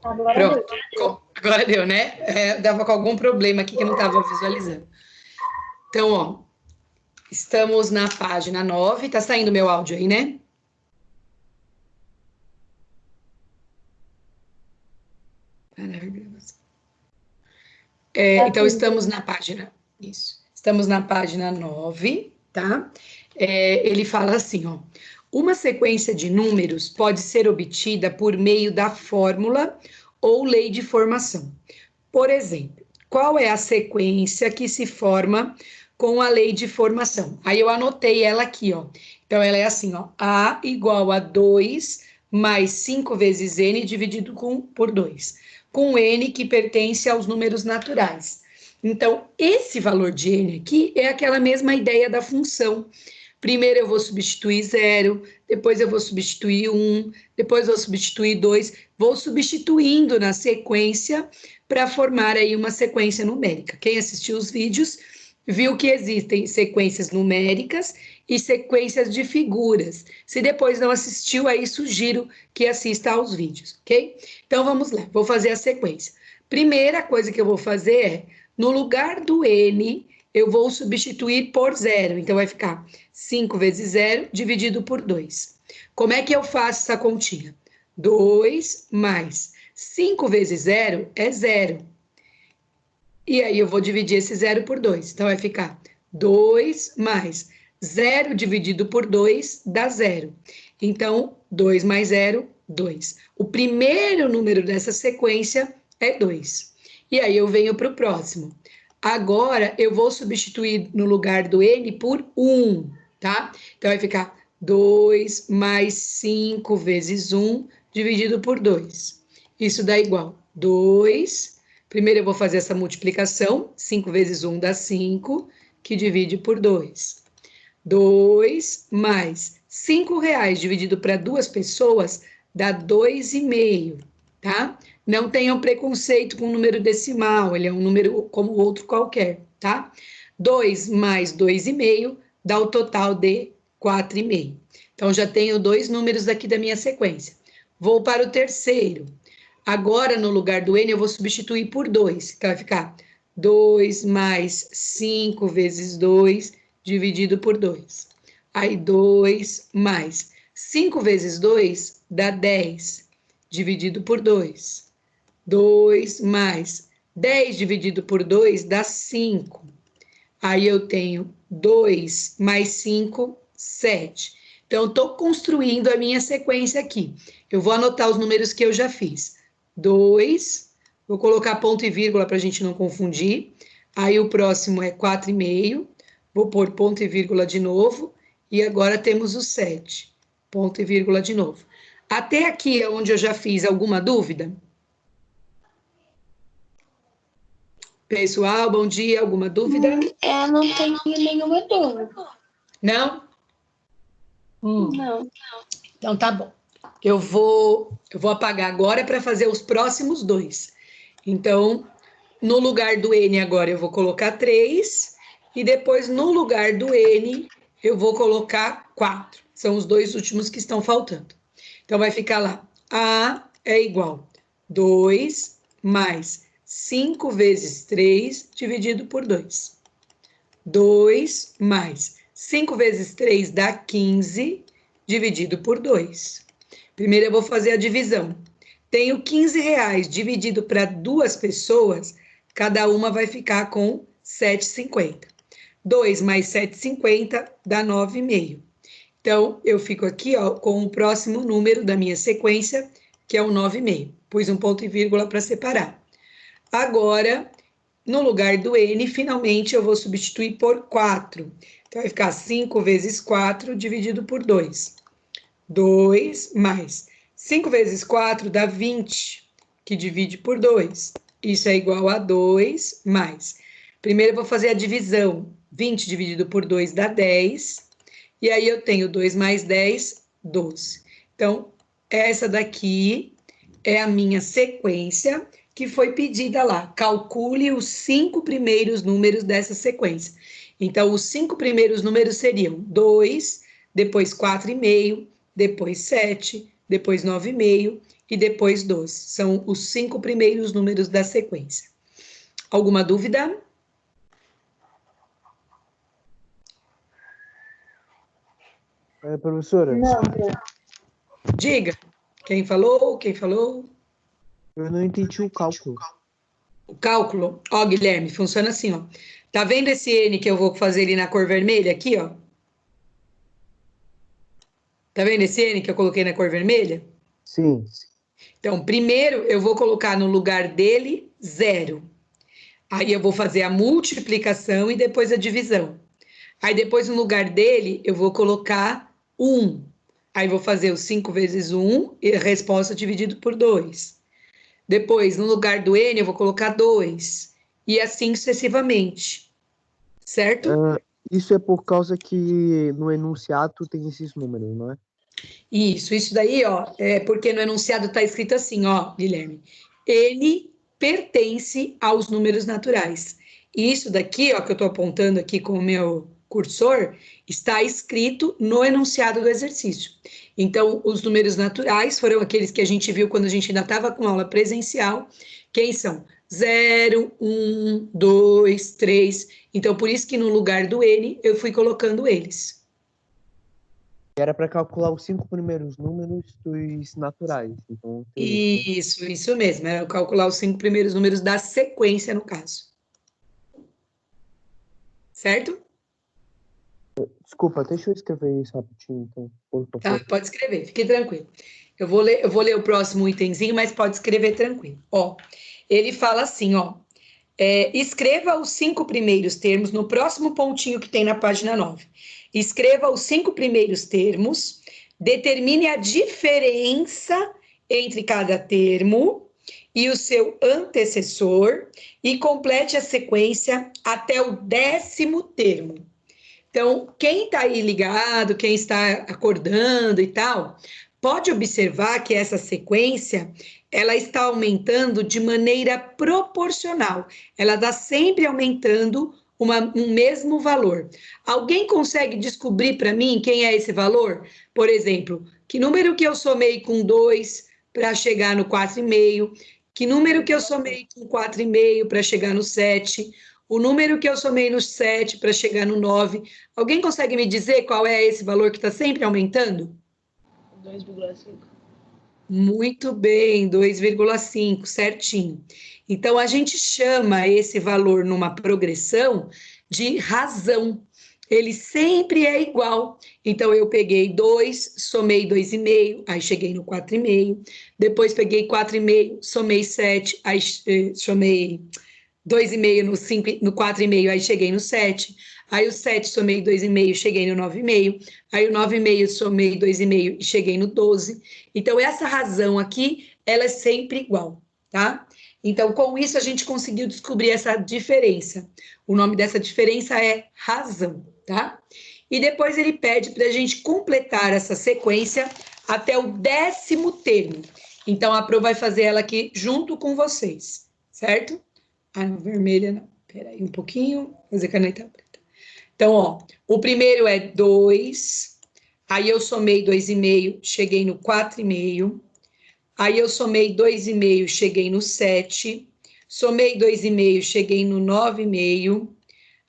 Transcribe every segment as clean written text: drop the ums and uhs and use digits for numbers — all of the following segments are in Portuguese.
Agora Pronto. deu. Agora deu, né? Dava com algum problema aqui que eu não estava visualizando. Então, ó, estamos na página 9. Tá saindo meu áudio aí, né? Tá Então, sim. estamos na página. Isso. Estamos na página 9, tá? Ele fala assim, ó. Uma sequência de números pode ser obtida por meio da fórmula ou lei de formação. Por exemplo, qual é a sequência que se forma com a lei de formação? Aí eu anotei ela aqui, ó. Então, ela é assim, ó. A igual a 2 mais 5 vezes n dividido por 2, com n que pertence aos números naturais. Então, esse valor de n aqui é aquela mesma ideia da função. Primeiro eu vou substituir 0, depois eu vou substituir 1, depois eu vou substituir 2, vou substituindo na sequência para formar aí uma sequência numérica. Quem assistiu os vídeos viu que existem sequências numéricas e sequências de figuras. Se depois não assistiu, aí sugiro que assista aos vídeos, ok? Então vamos lá, vou fazer a sequência. Primeira coisa que eu vou fazer é, no lugar do n, eu vou substituir por 0. Então vai ficar 5 vezes 0 dividido por 2. Como é que eu faço essa continha? 2 mais 5 vezes 0 é 0. E aí eu vou dividir esse 0 por 2. Então vai ficar 2 mais 0 dividido por 2 dá 0. Então, 2 mais 0, 2. O primeiro número dessa sequência é 2. E aí eu venho para o próximo. Agora eu vou substituir no lugar do n por 1, tá? Então vai ficar 2 mais 5 vezes 1 dividido por 2. Isso dá igual 2. Primeiro eu vou fazer essa multiplicação. 5 vezes 1 dá 5, que divide por 2. 2 mais R$ 5 dividido para duas pessoas dá 2,5, tá? Não tenham preconceito com o número decimal, ele é um número como outro qualquer, tá? 2 mais 2,5 dá o total de 4,5. Então, já tenho dois números aqui da minha sequência. Vou para o terceiro. Agora, no lugar do n, eu vou substituir por 2. Então, vai ficar 2 mais 5 vezes 2 dividido por 2. Aí, 2 mais 5 vezes 2 dá 10, dividido por 2. 2 mais 10 dividido por 2 dá 5. Aí eu tenho 2 mais 5, 7. Então, estou construindo a minha sequência aqui. Eu vou anotar os números que eu já fiz. 2, vou colocar ponto e vírgula para a gente não confundir. Aí o próximo é 4,5. Vou pôr ponto e vírgula de novo. E agora temos o 7. Ponto e vírgula de novo. Até aqui é onde eu já fiz alguma dúvida? Pessoal, bom dia. Alguma dúvida? Não tenho nenhuma dúvida. Não? Não. Então tá bom. Eu vou apagar agora para fazer os próximos dois. Então, no lugar do N agora eu vou colocar 3 e depois no lugar do N eu vou colocar 4. São os dois últimos que estão faltando. Então vai ficar lá, A é igual 2 mais 5 vezes 3 dividido por 2. 2 mais 5 vezes 3 dá 15, dividido por 2. Primeiro eu vou fazer a divisão. Tenho R$ 15 dividido para duas pessoas, cada uma vai ficar com 7,50. 2 mais 7,50 dá 9,5. Então, eu fico aqui ó, com o próximo número da minha sequência, que é o 9,5. Pus um ponto e vírgula para separar. Agora, no lugar do n, finalmente eu vou substituir por 4. Então, vai ficar 5 vezes 4 dividido por 2. 2 mais 5 vezes 4 dá 20, que divide por 2. Isso é igual a 2 mais. Primeiro eu vou fazer a divisão. 20 dividido por 2 dá 10. E aí eu tenho 2 mais 10, 12. Então, essa daqui é a minha sequência que foi pedida lá. Calcule os 5 primeiros números dessa sequência. Então, os 5 primeiros números seriam 2, depois 4,5, depois 7, depois 9,5 e depois 12. São os 5 primeiros números da sequência. Alguma dúvida? Professora, Não, Diga. Quem falou? Quem falou? eu não entendi o cálculo. O cálculo, ó, Guilherme, funciona assim, ó. Tá vendo esse N que eu vou fazer ele na cor vermelha aqui, ó? Tá vendo esse N que eu coloquei na cor vermelha? Sim. Então, primeiro eu vou colocar no lugar dele 0. Aí eu vou fazer a multiplicação e depois a divisão. Aí depois no lugar dele eu vou colocar 1. Aí vou fazer os 5 vezes 1 e a resposta dividido por 2. Depois, no lugar do N, eu vou colocar 2. E assim sucessivamente. Certo? Isso é por causa que no enunciado tem esses números, não é? Isso daí, ó, é porque no enunciado está escrito assim, ó, Guilherme. Ele pertence aos números naturais. E isso daqui, ó, que eu estou apontando aqui com o meu cursor, está escrito no enunciado do exercício. Então, os números naturais foram aqueles que a gente viu quando a gente ainda estava com aula presencial. Quem são? 0, 1, 2, 3. Então, por isso que no lugar do N, eu fui colocando eles. Era para calcular os 5 primeiros números dos naturais. Então, Isso mesmo. É calcular os 5 primeiros números da sequência, no caso. Certo? Desculpa, deixa eu escrever isso rapidinho, então, por favor. Tá, pode escrever, fique tranquilo. Eu vou ler o próximo itemzinho, mas pode escrever tranquilo. Ó, ele fala assim, ó. Escreva os 5 primeiros termos no próximo pontinho que tem na página 9. Escreva os 5 primeiros termos, determine a diferença entre cada termo e o seu antecessor e complete a sequência até o 10º termo. Então, quem está aí ligado, quem está acordando e tal, pode observar que essa sequência ela está aumentando de maneira proporcional. Ela está sempre aumentando um mesmo valor. Alguém consegue descobrir para mim quem é esse valor? Por exemplo, que número que eu somei com 2 para chegar no 4,5? Que número que eu somei com 4,5 para chegar no 7? O número que eu somei no 7 para chegar no 9? Alguém consegue me dizer qual é esse valor que está sempre aumentando? 2,5. Muito bem, 2,5, certinho. Então, a gente chama esse valor numa progressão de razão. Ele sempre é igual. Então, eu peguei 2, somei 2,5, aí cheguei no 4,5. Depois, peguei 4,5, somei 7, aí somei 2,5 no 5, no 4,5, aí cheguei no 7. Aí o 7 somei 2,5, cheguei no 9,5. Aí o 9,5 somei 2,5 e cheguei no 12. Então, essa razão aqui, ela é sempre igual, tá? Então, com isso, a gente conseguiu descobrir essa diferença. O nome dessa diferença é razão, tá? E depois ele pede para a gente completar essa sequência até o 10º termo. Então, a Pro vai fazer ela aqui junto com vocês, certo? Ah, não, vermelha não. Peraí um pouquinho. Vou fazer caneta preta. Então, ó, o primeiro é 2. Aí eu somei 2,5, cheguei no 4,5. Aí eu somei 2,5, cheguei no 7. Somei 2,5, cheguei no 9,5.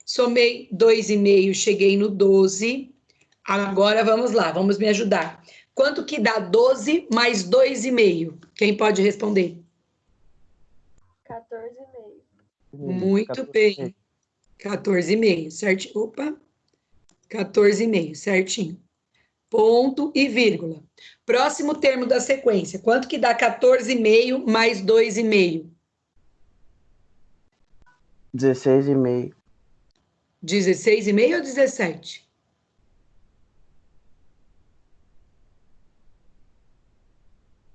Somei 2,5, cheguei no 12. Agora vamos lá, vamos me ajudar. Quanto que dá 12 mais 2,5? Quem pode responder? 14,5. Muito bem. 14,5, certinho. Opa, 14,5, certinho. Ponto e vírgula. Próximo termo da sequência. Quanto que dá 14,5 mais 2,5? 16,5. 16,5 ou 17?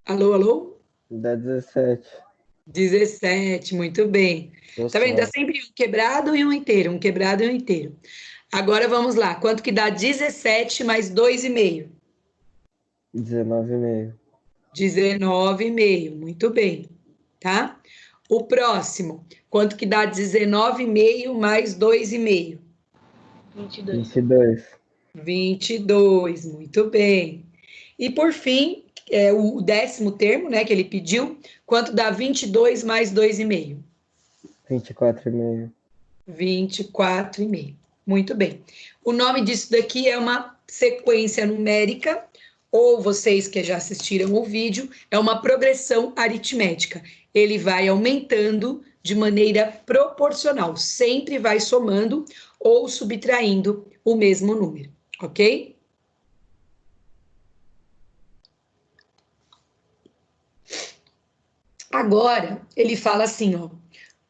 Alô, alô? Dá 17. 17, muito bem. Tá vendo? Dá sempre um quebrado e um inteiro, um quebrado e um inteiro. Agora vamos lá. Quanto que dá 17 mais 2,5? 19,5. 19,5, muito bem, tá? O próximo, quanto que dá 19,5 mais 2,5? 22. 22. 22, muito bem. E por fim, o 10º termo, né, que ele pediu, quanto dá 22 mais 2,5? 24,5. 24,5. Muito bem. O nome disso daqui é uma sequência numérica, ou vocês que já assistiram o vídeo, é uma progressão aritmética. Ele vai aumentando de maneira proporcional, sempre vai somando ou subtraindo o mesmo número, ok? Agora, ele fala assim, ó,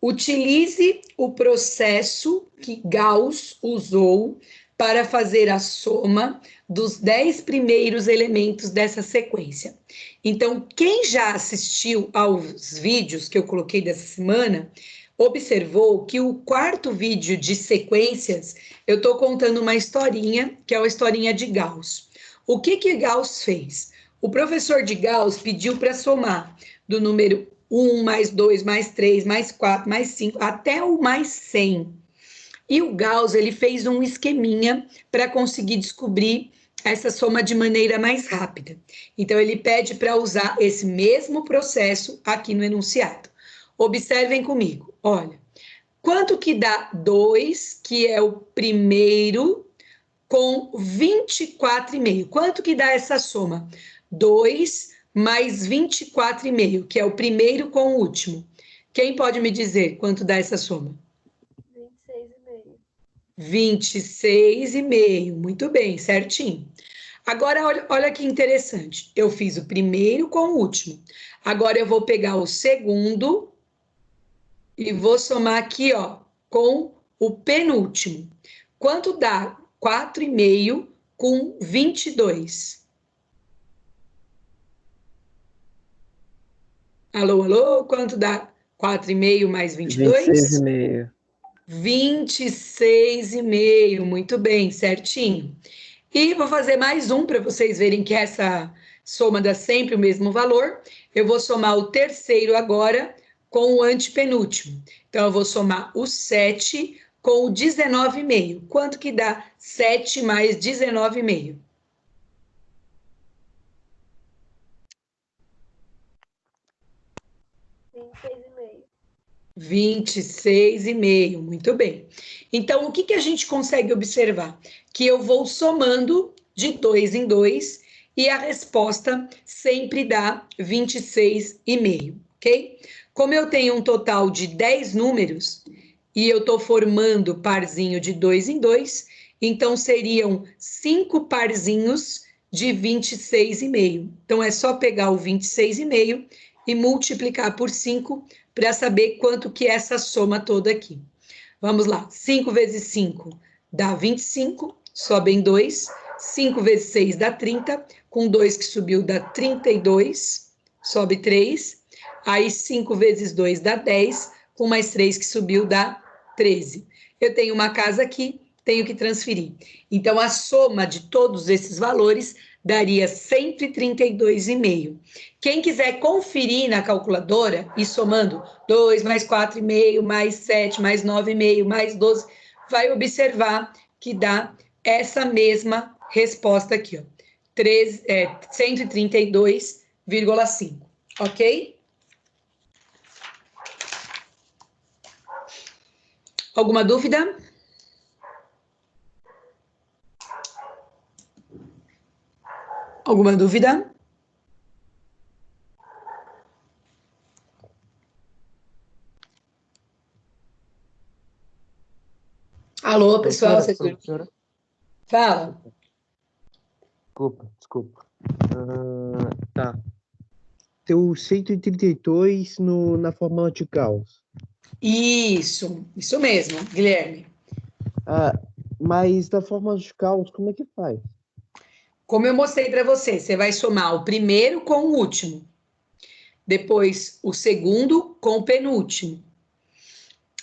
utilize o processo que Gauss usou para fazer a soma dos 10 primeiros elementos dessa sequência. Então, quem já assistiu aos vídeos que eu coloquei dessa semana, observou que o 4º vídeo de sequências, eu estou contando uma historinha, que é uma historinha de Gauss. O que Gauss fez? O professor de Gauss pediu para somar do número 1, mais 2, mais 3, mais 4, mais 5, até o mais 100. E o Gauss, ele fez um esqueminha para conseguir descobrir essa soma de maneira mais rápida. Então, ele pede para usar esse mesmo processo aqui no enunciado. Observem comigo, olha. Quanto que dá 2, que é o primeiro, com 24,5? Quanto que dá essa soma? 2 mais 24,5, que é o primeiro com o último. Quem pode me dizer quanto dá essa soma? 26,5. 26,5. Muito bem, certinho. Agora, olha que interessante. Eu fiz o primeiro com o último. Agora, eu vou pegar o segundo e vou somar aqui, ó, com o penúltimo. Quanto dá 4,5 com 22? Alô, alô? Quanto dá 4,5 mais 22? 26,5. 26,5. Muito bem, certinho. E vou fazer mais um para vocês verem que essa soma dá sempre o mesmo valor. Eu vou somar o terceiro agora com o antepenúltimo. Então, eu vou somar o 7 com o 19,5. Quanto que dá 7 mais 19,5? 26,5. 26,5. Muito bem. Então, o que a gente consegue observar? Que eu vou somando de 2 em 2 e a resposta sempre dá 26,5, ok? Como eu tenho um total de 10 números e eu estou formando parzinho de 2 em 2, então seriam 5 parzinhos de 26,5. Então, é só pegar o 26,5 e multiplicar por 5 para saber quanto que é essa soma toda aqui. Vamos lá, 5 vezes 5 dá 25, sobem 2. 5 vezes 6 dá 30, com 2 que subiu dá 32, sobe 3. Aí 5 vezes 2 dá 10, com mais 3 que subiu dá 13. Eu tenho uma casa aqui, tenho que transferir. Então, a soma de todos esses valores daria 132,5. Quem quiser conferir na calculadora e somando 2 mais 4,5, mais 7, mais 9,5, mais 12, vai observar que dá essa mesma resposta aqui, ó, 132,5, ok? Alguma dúvida? Alguma dúvida? Alô, pessoal, vocês Professora? fala. Desculpa. Tá. Teu 132 na fórmula de Gauss. Isso mesmo, Guilherme. Mas na fórmula de Gauss, como é que faz? Como eu mostrei para você, você vai somar o primeiro com o último, depois o segundo com o penúltimo,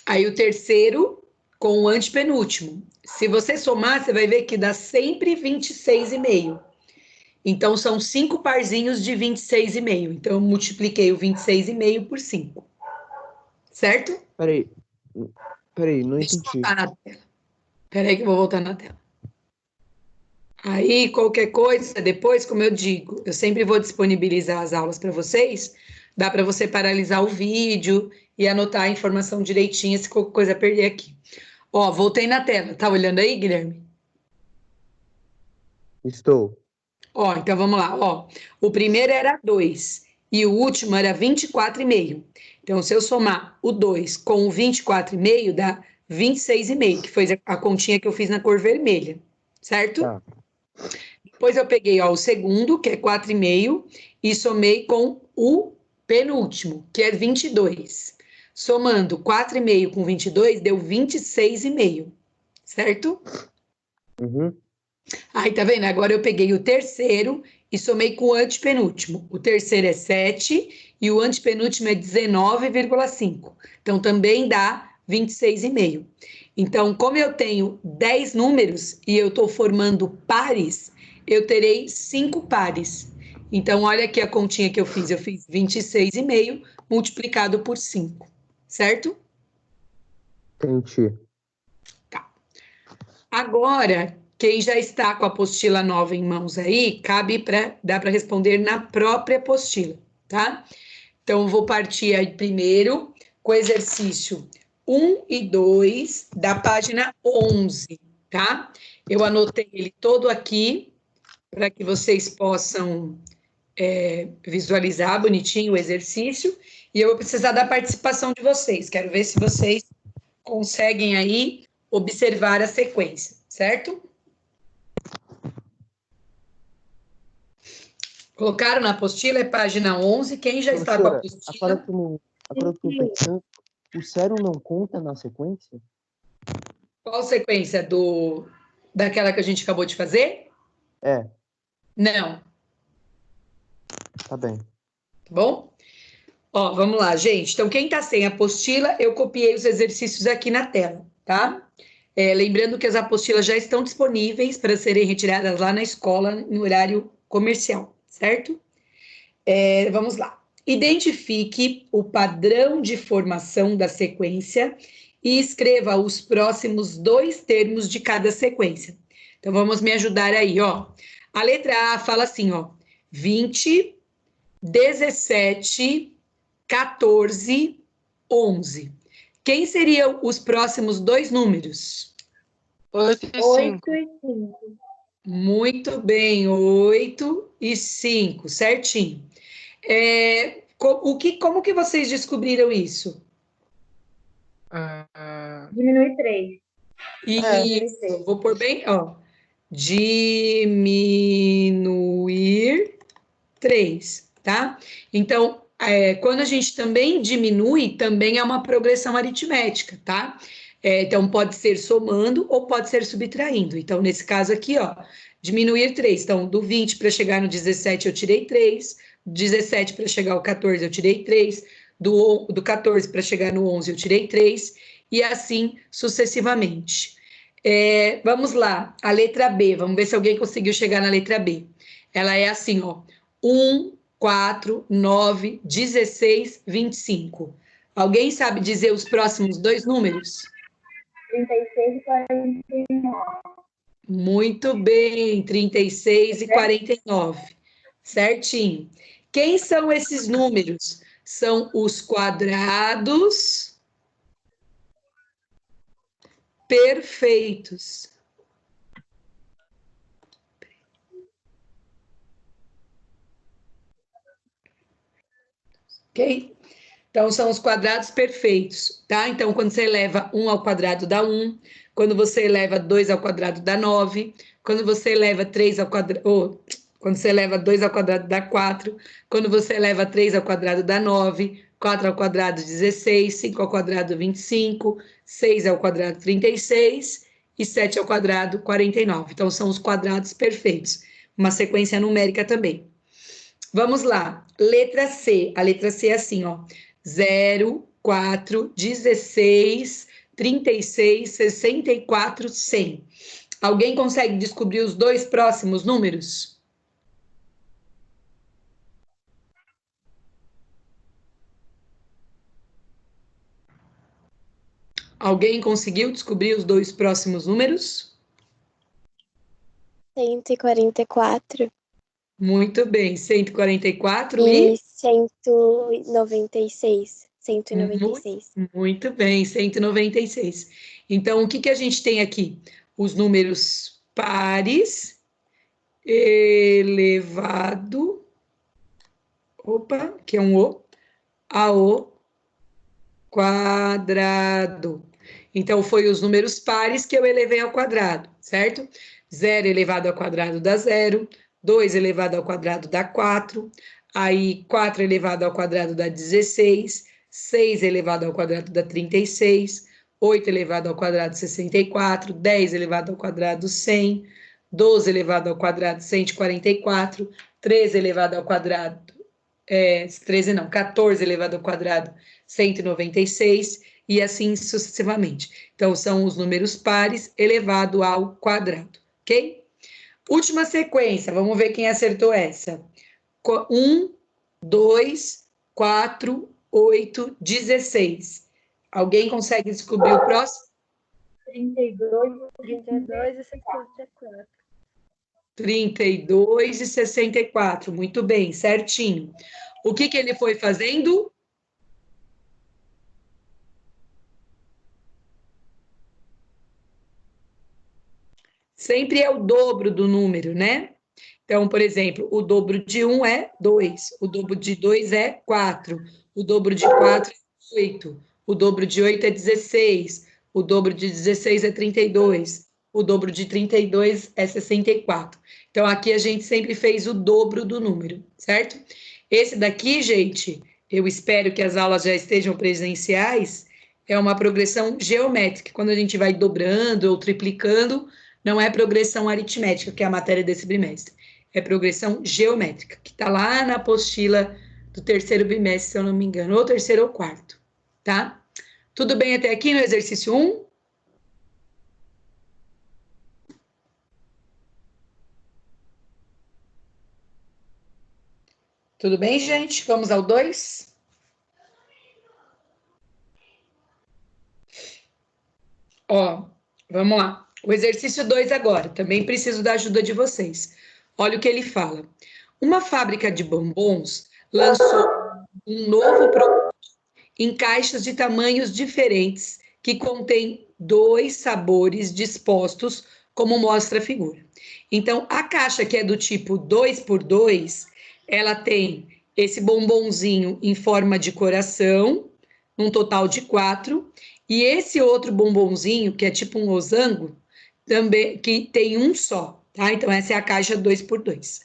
aí o terceiro com o antepenúltimo. Se você somar, você vai ver que dá sempre 26,5. Então, são 5 parzinhos de 26,5. Então, eu multipliquei o 26,5 por 5. Certo? Peraí, não Deixa eu entendi. voltar na tela. Peraí que eu vou voltar na tela. Aí, qualquer coisa, depois, como eu digo, eu sempre vou disponibilizar as aulas para vocês. Dá para você paralisar o vídeo e anotar a informação direitinho se qualquer coisa perder aqui. Ó, voltei na tela. Tá olhando aí, Guilherme? Estou. Ó, então vamos lá. Ó, o primeiro era 2 e o último era 24,5. Então, se eu somar o 2 com o 24,5, dá 26,5, que foi a continha que eu fiz na cor vermelha, certo? Tá. Depois eu peguei, ó, o segundo, que é 4,5, e somei com o penúltimo, que é 22. Somando 4,5 com 22, deu 26,5, certo? Uhum. Aí, tá vendo? Agora eu peguei o terceiro e somei com o antepenúltimo. O terceiro é 7 e o antepenúltimo é 19,5. Então, também dá 26,5. Então, como eu tenho 10 números e eu estou formando pares, eu terei 5 pares. Então, olha aqui a continha que eu fiz. Eu fiz 26,5 multiplicado por 5, certo? Entendi. Tá. Agora, quem já está com a apostila nova em mãos aí, dá para responder na própria apostila, tá? Então, eu vou partir aí primeiro com o exercício 1 e 2 da página 11, tá? Eu anotei ele todo aqui para que vocês possam visualizar bonitinho o exercício e eu vou precisar da participação de vocês. Quero ver se vocês conseguem aí observar a sequência, certo? Colocaram na apostila, é página 11. Quem já está com a Professora, agora apostila? que eu tô pensando, o zero não conta na sequência? Qual sequência daquela que a gente acabou de fazer? É, Não, tá bem. tá bom? Ó, vamos lá, gente. Então, quem está sem apostila, eu copiei os exercícios aqui na tela, tá? Lembrando que as apostilas já estão disponíveis para serem retiradas lá na escola, no horário comercial, certo? Vamos lá. Identifique o padrão de formação da sequência e escreva os próximos 2 termos de cada sequência. Então, vamos me ajudar aí, ó. A letra A fala assim, ó, 20, 17, 14, 11. Quem seriam os próximos 2 números? 8 e 8 5. e 5. Muito bem, 8 e 5, certinho. Como que vocês descobriram isso? Diminui 3. Isso, vou pôr bem, ó. Diminuir 3, tá? Então, quando a gente também diminui, também é uma progressão aritmética, tá? Então, pode ser somando ou pode ser subtraindo. Então, nesse caso aqui, ó, diminuir 3. Então, do 20 para chegar no 17, eu tirei 3. 17 para chegar ao 14, eu tirei 3. Do 14 para chegar no 11, eu tirei 3. E assim sucessivamente. Vamos lá, a letra B. Vamos ver se alguém conseguiu chegar na letra B. Ela é assim, ó. 1, 4, 9, 16, 25. Alguém sabe dizer os próximos 2 números? 36 e 49. Muito bem, 36 e 49. Certinho. Quem são esses números? São os quadrados perfeitos. Ok? Então, são os quadrados perfeitos, tá? Então, quando você eleva 1 ao quadrado dá 1, quando você eleva 2 ao quadrado dá 9, quando você eleva 3 ao quadrado, quando você eleva 2 ao quadrado dá 4, quando você eleva 3 ao quadrado dá 9, 4 ao quadrado 16, 5 ao quadrado 25, 6 ao quadrado 36 e 7 ao quadrado 49. Então, são os quadrados perfeitos. Uma sequência numérica também. Vamos lá, letra C. A letra C é assim, ó. 0, 4, 16, 36, 64, 100. Alguém consegue descobrir os 2 próximos números? Alguém conseguiu descobrir os 2 próximos números? 144 Muito bem, 144 e... e 196. 196. Muito bem, 196. Então, o que que a gente tem aqui? Os números pares elevado, opa, que é um O, ao quadrado. Então, foi os números pares que eu elevei ao quadrado, certo? 0 elevado ao quadrado dá 0, 2 elevado ao quadrado dá 4, aí 4 elevado ao quadrado dá 16, 6 elevado ao quadrado dá 36, 8 elevado ao quadrado 64, 10 elevado ao quadrado 100, 12 elevado ao quadrado 144, 13 elevado ao quadrado 13 não, 14 elevado ao quadrado, 196, e assim sucessivamente. Então, são os números pares elevado ao quadrado, ok? Última sequência, vamos ver quem acertou essa. 1, 2, 4, 8, 16. Alguém consegue descobrir o próximo? 32, 32 e 64. 32 e 64, muito bem, certinho. O que que ele foi fazendo? Sempre é o dobro do número, né? Então, por exemplo, o dobro de 1 é 2, o dobro de 2 é 4, o dobro de 4 é 8, o dobro de 8 é 16, o dobro de 16 é 32, o dobro de 32 é 64. Então, aqui a gente sempre fez o dobro do número, certo? Esse daqui, gente, eu espero que as aulas já estejam presenciais, é uma progressão geométrica. Quando a gente vai dobrando ou triplicando, não é progressão aritmética, que é a matéria desse bimestre. É progressão geométrica, que está lá na apostila do terceiro bimestre, se eu não me engano, ou terceiro ou quarto, tá? Tudo bem até aqui no exercício 1? Tudo bem, gente? Vamos ao 2? Ó, vamos lá. O exercício 2 agora. Também preciso da ajuda de vocês. Olha o que ele fala. Uma fábrica de bombons lançou um novo produto em caixas de tamanhos diferentes que contém 2 sabores dispostos como mostra a figura. Então, a caixa que é do tipo 2 por 2, ela tem esse bombonzinho em forma de coração, um total de 4, e esse outro bombonzinho, que é tipo um losango, também que tem um só, tá? Então, essa é a caixa 2 por 2.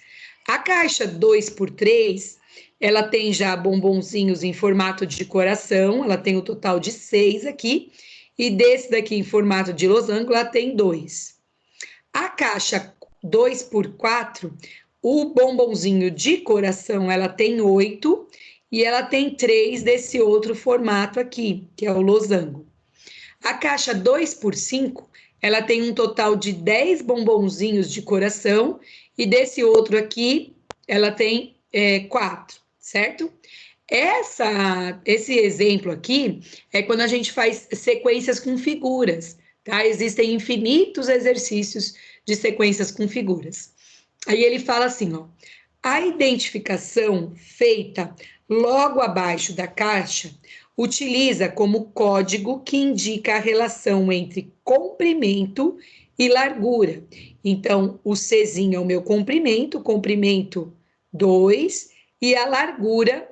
A caixa 2 por 3, ela tem já bombonzinhos em formato de coração, ela tem o total de 6 aqui, e desse daqui em formato de losango, ela tem 2. A caixa 2 por 4, o bombonzinho de coração, ela tem 8, e ela tem 3 desse outro formato aqui, que é o losango. A caixa 2 por 5, ela tem um total de 10 bombonzinhos de coração, e desse outro aqui, ela tem 4, certo? Esse exemplo aqui é quando a gente faz sequências com figuras, tá? Existem infinitos exercícios de sequências com figuras. Aí ele fala assim, ó, a identificação feita logo abaixo da caixa utiliza como código que indica a relação entre comprimento e largura. Então, o Czinho é o meu comprimento 2, e a largura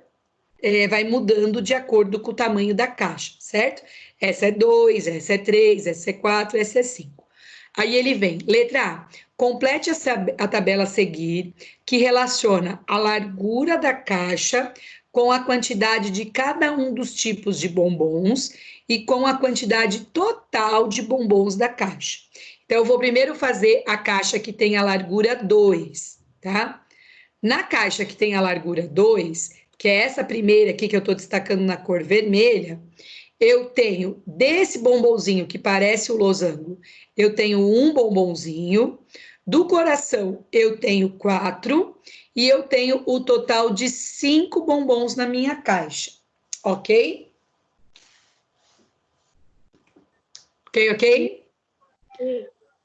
vai mudando de acordo com o tamanho da caixa, certo? Essa é 2, essa é 3, essa é 4, essa é 5. Aí ele vem, letra A, complete a tabela a seguir, que relaciona a largura da caixa com a quantidade de cada um dos tipos de bombons e com a quantidade total de bombons da caixa. Então, eu vou primeiro fazer a caixa que tem a largura 2, tá? Na caixa que tem a largura 2, que é essa primeira aqui que eu estou destacando na cor vermelha, eu tenho desse bombonzinho que parece o losango, eu tenho um bombonzinho, do coração eu tenho 4, e eu tenho o total de 5 bombons na minha caixa, ok? Ok?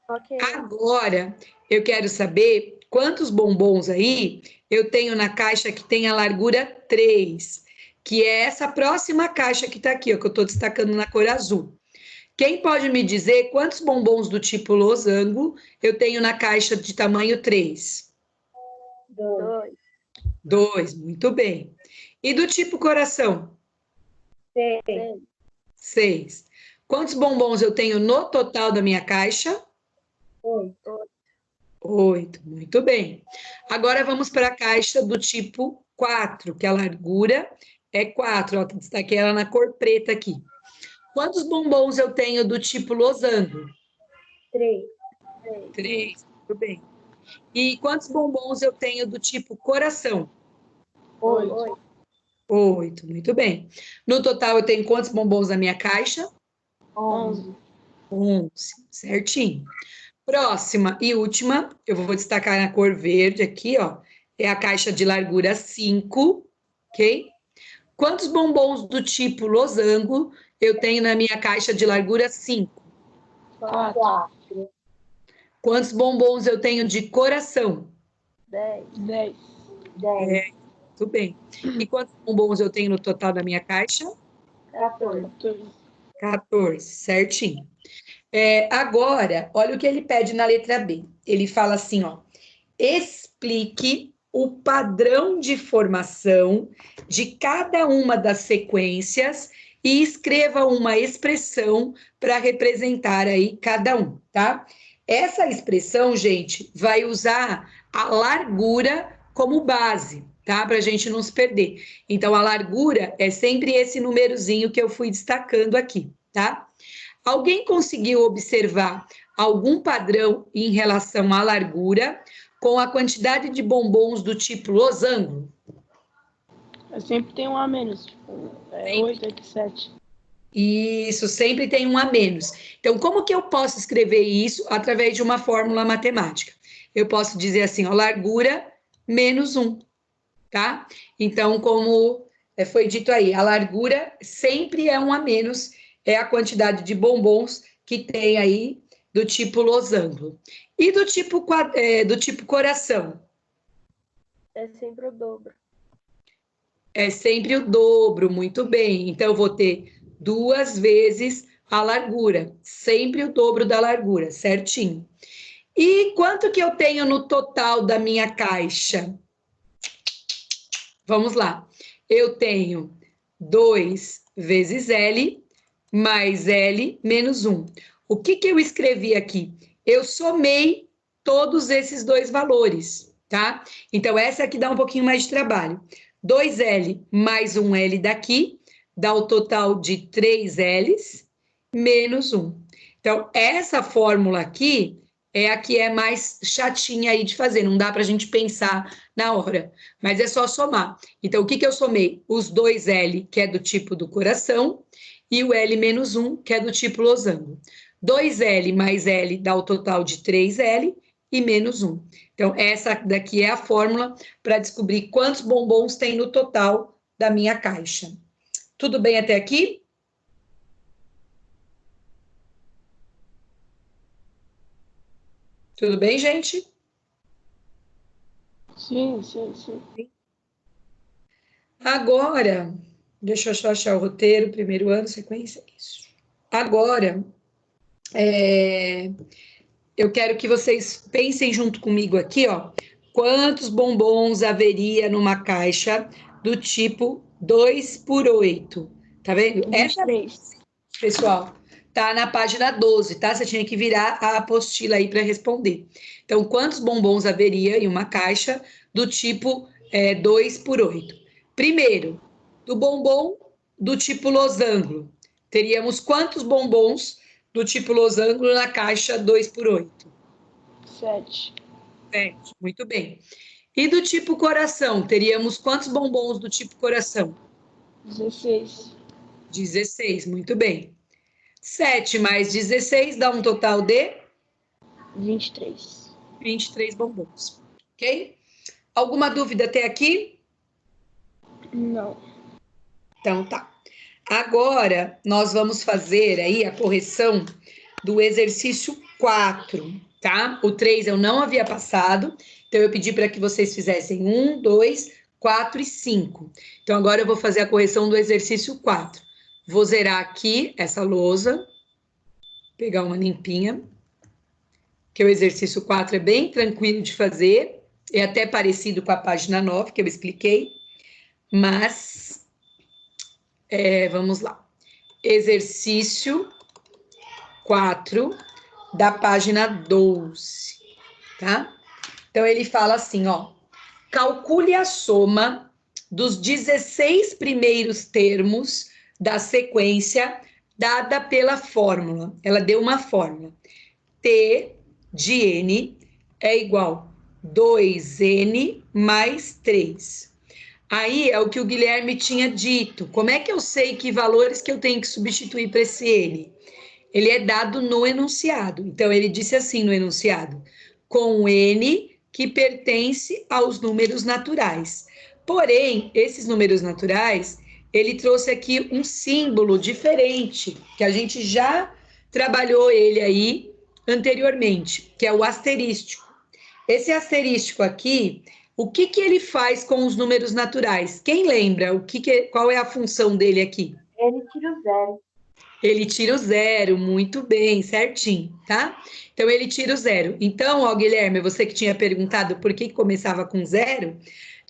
Ok. Agora, eu quero saber quantos bombons aí eu tenho na caixa que tem a largura 3, que é essa próxima caixa que está aqui, ó, que eu estou destacando na cor azul. Quem pode me dizer quantos bombons do tipo losango eu tenho na caixa de tamanho 3? 2, 2, muito bem. E do tipo coração? 6, 6. Quantos bombons eu tenho no total da minha caixa? 8, 8, muito bem. Agora vamos para a caixa do tipo 4, que a largura é 4. Ó, destaquei ela na cor preta aqui. Quantos bombons eu tenho do tipo losango? 3, 3, muito bem. E quantos bombons eu tenho do tipo coração? 8, 8, muito bem. No total, eu tenho quantos bombons na minha caixa? 11, 11, certinho. Próxima e última, eu vou destacar na cor verde aqui, ó. É a caixa de largura 5, ok? Quantos bombons do tipo losango eu tenho na minha caixa de largura 5? 4, Quantos bombons eu tenho de coração? 10, 10, Muito bem. E quantos bombons eu tenho no total da minha caixa? 14, 14, certinho. Agora, olha o que ele pede na letra B. Ele fala assim, ó. Explique o padrão de formação de cada uma das sequências e escreva uma expressão para representar aí cada um, tá? Essa expressão, gente, vai usar a largura como base, tá? Para a gente não se perder. Então, a largura é sempre esse númerozinho que eu fui destacando aqui, tá? Alguém conseguiu observar algum padrão em relação à largura com a quantidade de bombons do tipo losango? Sempre tem um a menos, tipo, 8, 8, 7. Isso, sempre tem um a menos. Então, como que eu posso escrever isso através de uma fórmula matemática? Eu posso dizer assim, ó, largura menos 1, tá? Então, como foi dito aí, a largura sempre é um a menos, é a quantidade de bombons que tem aí do tipo losango. E do tipo coração? é sempre o dobro. É sempre o dobro, muito bem. Então, eu vou ter 2 vezes a largura, sempre o dobro da largura, certinho. E quanto que eu tenho no total da minha caixa? Vamos lá. Eu tenho 2 vezes L mais L menos 1. O que que eu escrevi aqui? Eu somei todos esses dois valores, tá? Então, essa aqui dá um pouquinho mais de trabalho. 2L mais 1L daqui dá o total de 3Ls menos 1. Então, essa fórmula aqui é a que é mais chatinha aí de fazer, não dá para a gente pensar na hora, mas é só somar. Então, o que que eu somei? Os 2L, que é do tipo do coração, e o L menos 1, que é do tipo losango. 2L mais L dá o total de 3L e menos 1. Então, essa daqui é a fórmula para descobrir quantos bombons tem no total da minha caixa. Tudo bem até aqui? Tudo bem, gente? Sim, sim, sim. Agora, deixa eu só achar o roteiro, primeiro ano, sequência, isso. Agora, eu quero que vocês pensem junto comigo aqui, ó, quantos bombons haveria numa caixa do tipo 2 por 8? Tá vendo? Essa, 23. pessoal, tá na página 12, tá? Você tinha que virar a apostila aí para responder. Então, quantos bombons haveria em uma caixa do tipo 2 por 8? Primeiro, do bombom do tipo losango. Teríamos quantos bombons do tipo losango na caixa 2 por 8? 7. 7, muito bem. E do tipo coração, teríamos quantos bombons do tipo coração? 16. 16, muito bem. 7 mais 16 dá um total de 23. 23 bombons, ok? Alguma dúvida até aqui? Não. Então tá. Agora nós vamos fazer aí a correção do exercício 4, tá? O 3 eu não havia passado, então eu pedi para que vocês fizessem 1, 2, 4 e 5. Então agora eu vou fazer a correção do exercício 4. Vou zerar aqui essa lousa, pegar uma limpinha, que o exercício 4 é bem tranquilo de fazer, é até parecido com a página 9, que eu expliquei, mas vamos lá. Exercício 4 da página 12, tá? Então ele fala assim, ó, calcule a soma dos 16 primeiros termos da sequência dada pela fórmula. Ela deu uma fórmula. T de N é igual 2N mais 3. Aí é o que o Guilherme tinha dito. Como é que eu sei que valores que eu tenho que substituir para esse N? Ele é dado no enunciado. Então, ele disse assim no enunciado, com N que pertence aos números naturais. Porém, esses números naturais, ele trouxe aqui um símbolo diferente, que a gente já trabalhou ele aí anteriormente, que é o asterístico. Esse asterístico aqui, o que ele faz com os números naturais? Quem lembra? Qual é a função dele aqui? Ele tira o zero. Ele tira o zero, muito bem, certinho, tá? Então, ele tira o zero. Então, ó, Guilherme, você que tinha perguntado por que começava com zero,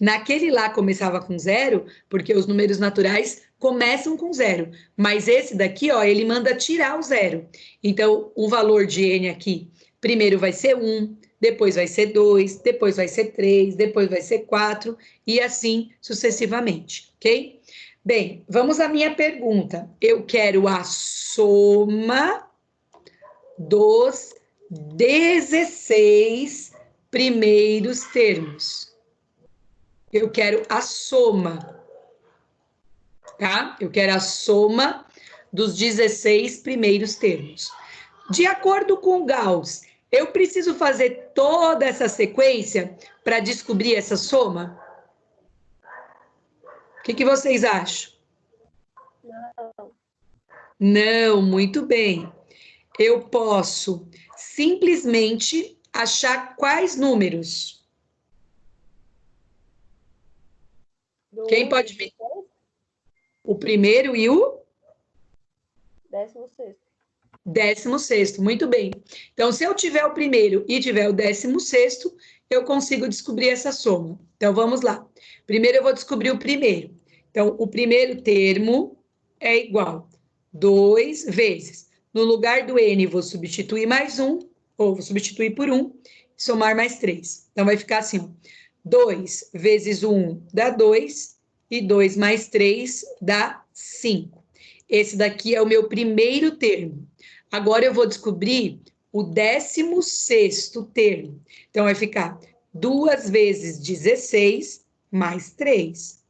naquele lá começava com zero, porque os números naturais começam com zero. Mas esse daqui, ó, ele manda tirar o zero. Então, o valor de N aqui, primeiro vai ser 1, depois vai ser 2, depois vai ser 3, depois vai ser 4, e assim sucessivamente, ok? Bem, vamos à minha pergunta. Eu quero a soma dos 16 primeiros termos. Eu quero a soma, tá? Eu quero a soma dos 16 primeiros termos. De acordo com Gauss, eu preciso fazer toda essa sequência para descobrir essa soma? O que vocês acham? Não, muito bem. Eu posso simplesmente achar quais números? Quem pode ver? O primeiro e o? 16º. 16º, muito bem. Então, se eu tiver o primeiro e tiver o 16º, eu consigo descobrir essa soma. Então, vamos lá. Primeiro, eu vou descobrir o primeiro. Então, o primeiro termo é igual 2 vezes. No lugar do N, vou substituir mais 1, ou vou substituir por 1, somar mais 3. Então, vai ficar assim, ó, 2 vezes 1 dá 2, e 2 mais 3 dá 5. Esse daqui é o meu primeiro termo. Agora eu vou descobrir o 16º termo. Então, vai ficar 2 vezes 16 mais 3.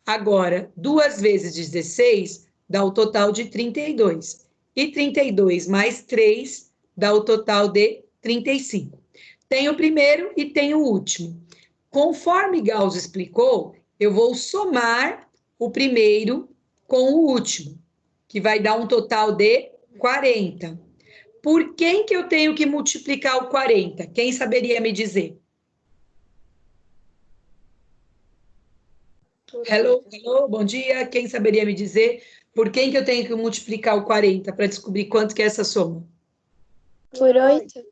Agora, 2 vezes 16 dá o total de 32. E 32 mais 3 dá o total de 35. Tem o primeiro e tem o último. Conforme Gauss explicou, eu vou somar o primeiro com o último, que vai dar um total de 40. Por quem que eu tenho que multiplicar o 40? Quem saberia me dizer? Hello, bom dia. Quem saberia me dizer por quem que eu tenho que multiplicar o 40 para descobrir quanto que é essa soma? Por 8?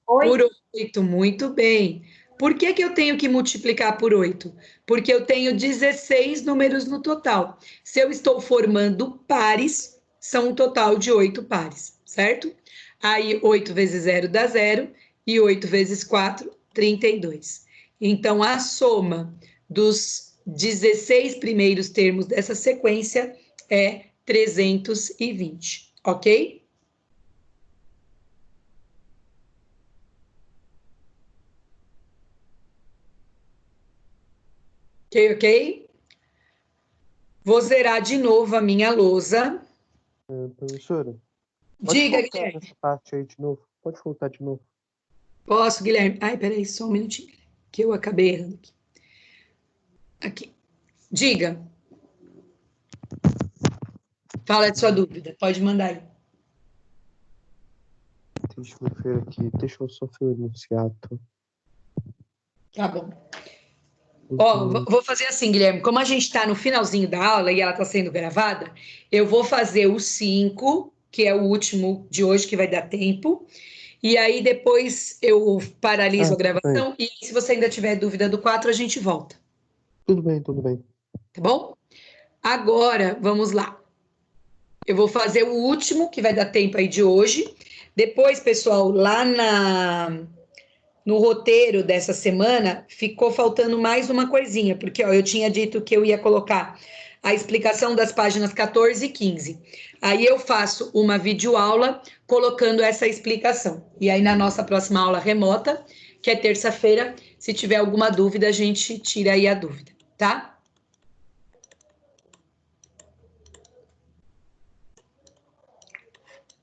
Por 8, muito bem. Por que eu tenho que multiplicar por 8? Porque eu tenho 16 números no total. Se eu estou formando pares, são um total de 8 pares, certo? Aí, 8 vezes 0 dá 0, e 8 vezes 4, 32. Então, a soma dos 16 primeiros termos dessa sequência é 320, ok? Ok? Vou zerar de novo a minha lousa. Professora, pode Diga, voltar Guilherme. nessa parte aí de novo. Pode voltar de novo. Posso, Guilherme? Ai, peraí, só um minutinho, que eu acabei errando aqui. Aqui. Diga. Fala de sua dúvida, pode mandar aí. Deixa eu ver aqui. Deixa eu só ver o enunciado. Tá bom. Ó, vou fazer assim, Guilherme. Como a gente está no finalzinho da aula e ela está sendo gravada, eu vou fazer o 5, que é o último de hoje, que vai dar tempo. E aí depois eu paraliso a gravação. E se você ainda tiver dúvida do 4, a gente volta. Tudo bem, tudo bem. Tá bom? Agora, vamos lá. Eu vou fazer o último, que vai dar tempo aí de hoje. Depois, pessoal, lá no roteiro dessa semana, ficou faltando mais uma coisinha, porque ó, eu tinha dito que eu ia colocar a explicação das páginas 14 e 15. Aí eu faço uma videoaula colocando essa explicação. E aí, na nossa próxima aula remota, que é terça-feira, se tiver alguma dúvida, a gente tira aí a dúvida, tá?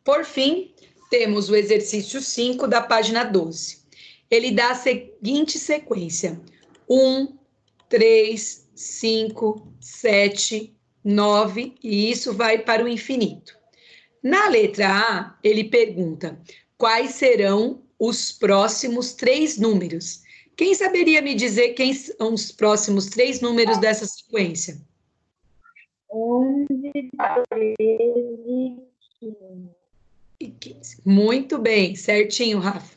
Por fim, temos o exercício 5 da página 12. Ele dá a seguinte sequência: 1, 3, 5, 7, 9, e isso vai para o infinito. Na letra A, ele pergunta quais serão os próximos 3 números. Quem saberia me dizer quem são os próximos 3 números dessa sequência? 11, 13 e 15. Muito bem, certinho, Rafa.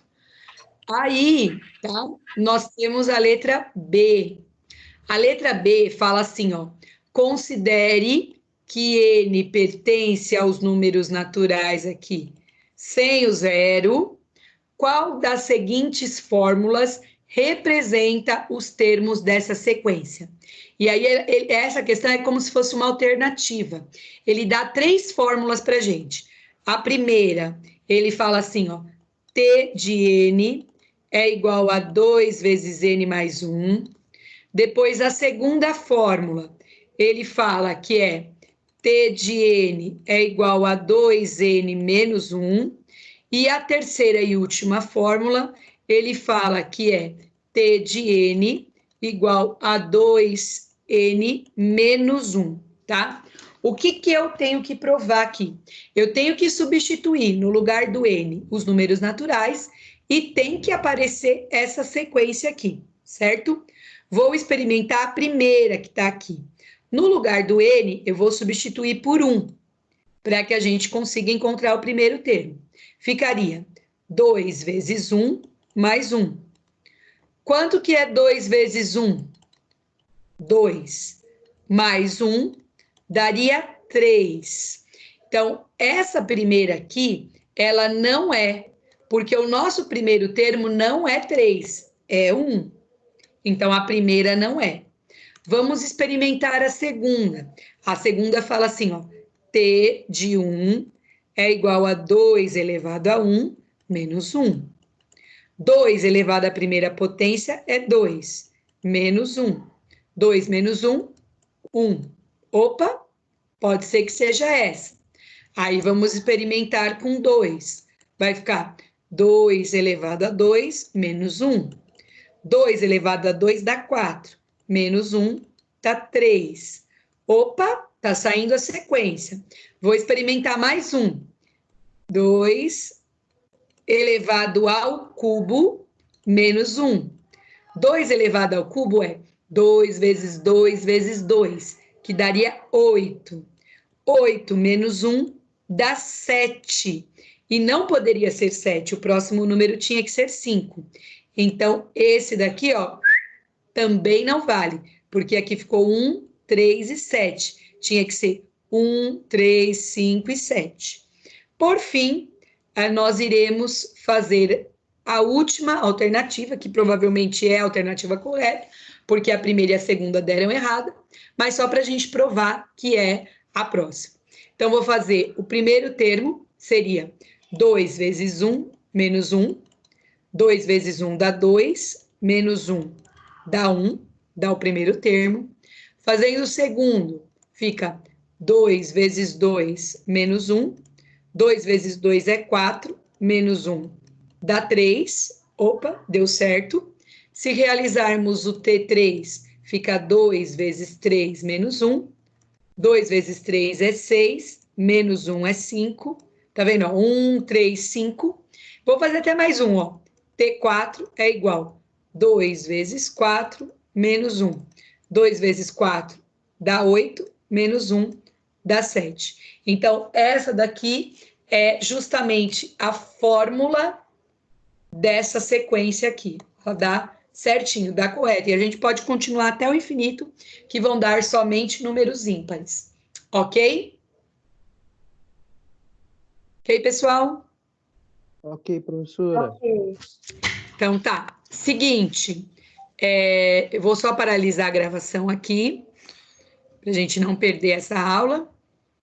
Aí, tá? Nós temos a letra B. A letra B fala assim, ó: considere que N pertence aos números naturais aqui, sem o zero. Qual das seguintes fórmulas representa os termos dessa sequência? E aí, essa questão é como se fosse uma alternativa. Ele dá 3 fórmulas para gente. A primeira, ele fala assim, ó: T de N é igual a 2 vezes N mais 1. Depois, a segunda fórmula, ele fala que é T de N é igual a 2N menos 1. E a terceira e última fórmula, ele fala que é T de N igual a 2N menos 1, tá? O que eu tenho que provar aqui? Eu tenho que substituir no lugar do N os números naturais e tem que aparecer essa sequência aqui, certo? Vou experimentar a primeira que está aqui. No lugar do N, eu vou substituir por 1, para que a gente consiga encontrar o primeiro termo. Ficaria 2 vezes 1 mais 1. Quanto que é 2 vezes 1? 2. Mais 1 daria 3. Então, essa primeira aqui, ela não é, porque o nosso primeiro termo não é 3, é 1. Então, a primeira não é. Vamos experimentar a segunda. A segunda fala assim, ó: T de 1 é igual a 2 elevado a 1 menos 1. 2 elevado à primeira potência é 2, menos 1. 2 menos 1, 1. Opa, pode ser que seja essa. Aí vamos experimentar com 2. Vai ficar 2 elevado a 2 menos 1. 2 elevado a 2 dá 4, menos 1 dá 3. Opa, tá saindo a sequência. Vou experimentar mais um. 2 elevado ao cubo menos 1. 2 elevado ao cubo é 2 vezes 2 vezes 2, que daria 8. 8 menos 1 dá 7. E não poderia ser 7, o próximo número tinha que ser 5. Então, esse daqui, ó, também não vale, porque aqui ficou 1, 3 e 7. Tinha que ser 1, 3, 5 e 7. Por fim, nós iremos fazer a última alternativa, que provavelmente é a alternativa correta, porque a primeira e a segunda deram errada, mas só para a gente provar que é a próxima. Então, vou fazer o primeiro termo, seria 2 vezes 1 menos 1. 2 vezes 1 dá 2, menos 1 dá 1, dá o primeiro termo. Fazendo o segundo, fica 2 vezes 2 menos 1. 2 vezes 2 é 4, menos 1 dá 3. Opa, deu certo. Se realizarmos o T3, fica 2 vezes 3 menos 1. 2 vezes 3 é 6, menos 1 é 5. Tá vendo? Ó? 1, 3, 5. Vou fazer até mais um, ó. T4 é igual 2 vezes 4 menos 1. 2 vezes 4 dá 8, menos 1 dá 7. Então, essa daqui é justamente a fórmula dessa sequência aqui. Ela dá certinho, dá correto. E a gente pode continuar até o infinito, que vão dar somente números ímpares. Ok? Ok, pessoal? Ok, professora. Ok. Então tá. Seguinte, eu vou só paralisar a gravação aqui, para a gente não perder essa aula.